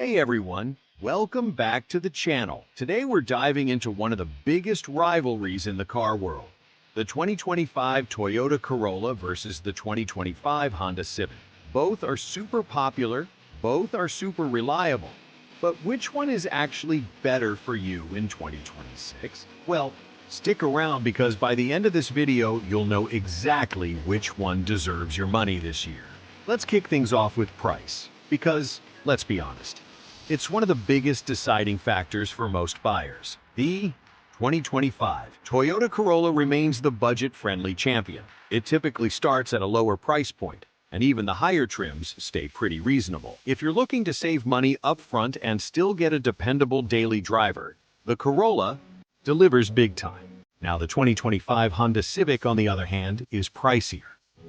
Hey everyone, welcome back to the channel. Today we're diving into one of the biggest rivalries in the car world, the 2025 Toyota Corolla versus the 2025 Honda Civic. Both are super popular, both are super reliable, but which one is actually better for you in 2026? Well, stick around because by the end of this video, you'll know exactly which one deserves your money this year. Let's kick things off with price, because, let's be honest, it's one of the biggest deciding factors for most buyers. The 2025 Toyota Corolla remains the budget-friendly champion. It typically starts at a lower price point, and even the higher trims stay pretty reasonable. If you're looking to save money up front and still get a dependable daily driver, the Corolla delivers big time. Now, the 2025 Honda Civic, on the other hand, is pricier.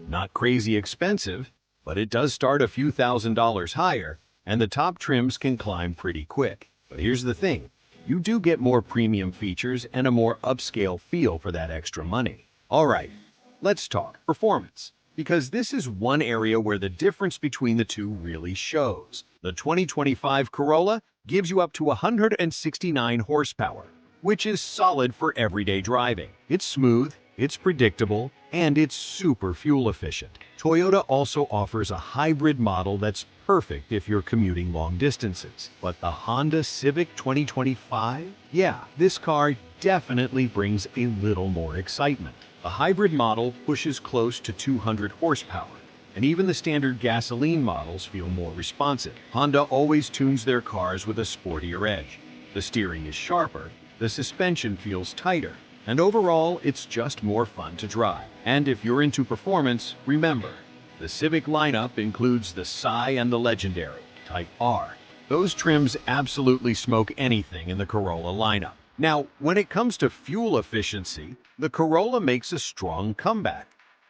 Not crazy expensive, but it does start a few $1,000s higher, and the top trims can climb pretty quick. But here's the thing, you do get more premium features and a more upscale feel for that extra money. Alright, let's talk performance, because this is one area where the difference between the two really shows. The 2025 Corolla gives you up to 169 horsepower, which is solid for everyday driving. It's smooth, it's predictable, and it's super fuel efficient. Toyota also offers a hybrid model that's perfect if you're commuting long distances. But the Honda Civic 2025? Yeah, this car definitely brings a little more excitement. The hybrid model pushes close to 200 horsepower, and even the standard gasoline models feel more responsive. Honda always tunes their cars with a sportier edge. The steering is sharper, the suspension feels tighter, and overall, it's just more fun to drive. And if you're into performance, remember, the Civic lineup includes the Sci and the legendary Type R. Those trims absolutely smoke anything in the Corolla lineup. Now, when it comes to fuel efficiency, the Corolla makes a strong comeback.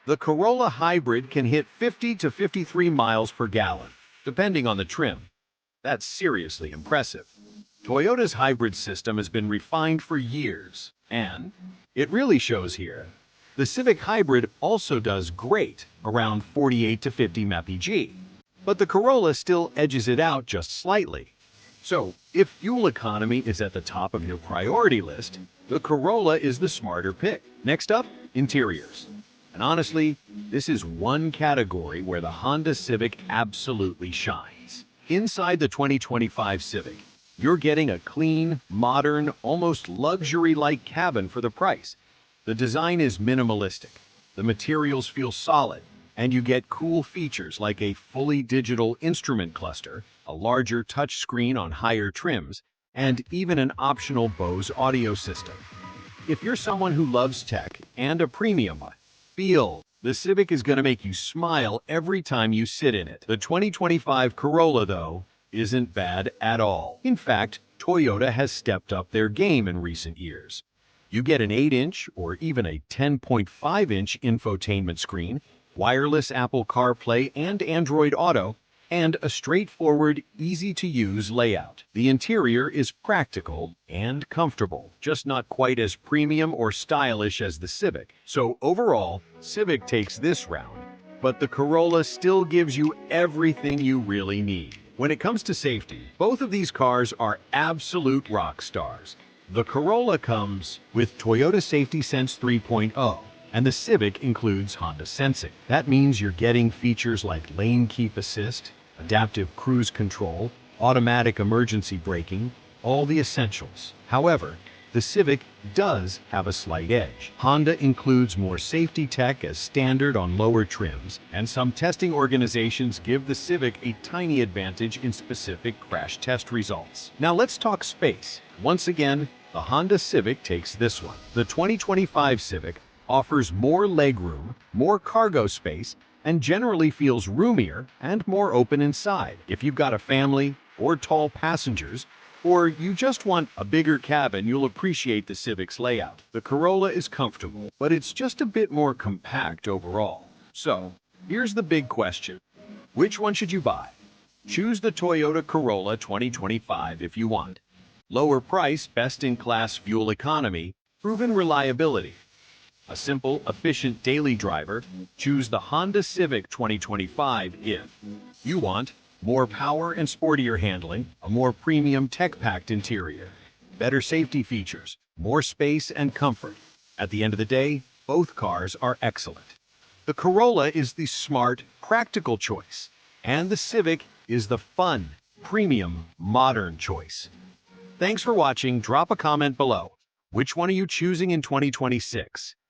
The Corolla Hybrid can hit 50 to 53 miles per gallon, depending on the trim. That's seriously impressive. Toyota's hybrid system has been refined for years, and it really shows here. The Civic Hybrid also does great, around 48 to 50 mpg, but the Corolla still edges it out just slightly. So, if fuel economy is at the top of your priority list, the Corolla is the smarter pick. Next up, interiors. And honestly, this is one category where the Honda Civic absolutely shines. Inside the 2025 Civic, you're getting a clean, modern, almost luxury-like cabin for the price. The design is minimalistic, the materials feel solid, and you get cool features like a fully digital instrument cluster, a larger touchscreen on higher trims, and even an optional Bose audio system. If you're someone who loves tech and a premium feel, the Civic is going to make you smile every time you sit in it. The 2025 Corolla, though, isn't bad at all. In fact, Toyota has stepped up their game in recent years. You get an 8-inch or even a 10.5-inch infotainment screen, wireless Apple CarPlay and Android Auto, and a straightforward, easy-to-use layout. The interior is practical and comfortable, just not quite as premium or stylish as the Civic. So overall, Civic takes this round, but the Corolla still gives you everything you really need. When it comes to safety, both of these cars are absolute rock stars. The Corolla comes with Toyota Safety Sense 3.0, and the Civic includes Honda Sensing. That means you're getting features like lane keep assist, adaptive cruise control, automatic emergency braking, all the essentials. However, the Civic does have a slight edge. Honda includes more safety tech as standard on lower trims, and some testing organizations give the Civic a tiny advantage in specific crash test results. Now let's talk space. Once again, the Honda Civic takes this one. The 2025 Civic offers more legroom, more cargo space, and generally feels roomier and more open inside. If you've got a family or tall passengers, or you just want a bigger cabin, you'll appreciate the Civic's layout. The Corolla is comfortable, but it's just a bit more compact overall. So, here's the big question. Which one should you buy? Choose the Toyota Corolla 2025 if you want. Lower price, best-in-class fuel economy, proven reliability. A simple, efficient daily driver, choose the Honda Civic 2025 if you want More power and sportier handling, a more premium tech-packed interior, better safety features, more space and comfort. At the end of the day, both cars are excellent. The Corolla is the smart, practical choice, and the Civic is the fun, premium, modern choice. Thanks for watching. Drop a comment below. Which one are you choosing in 2026?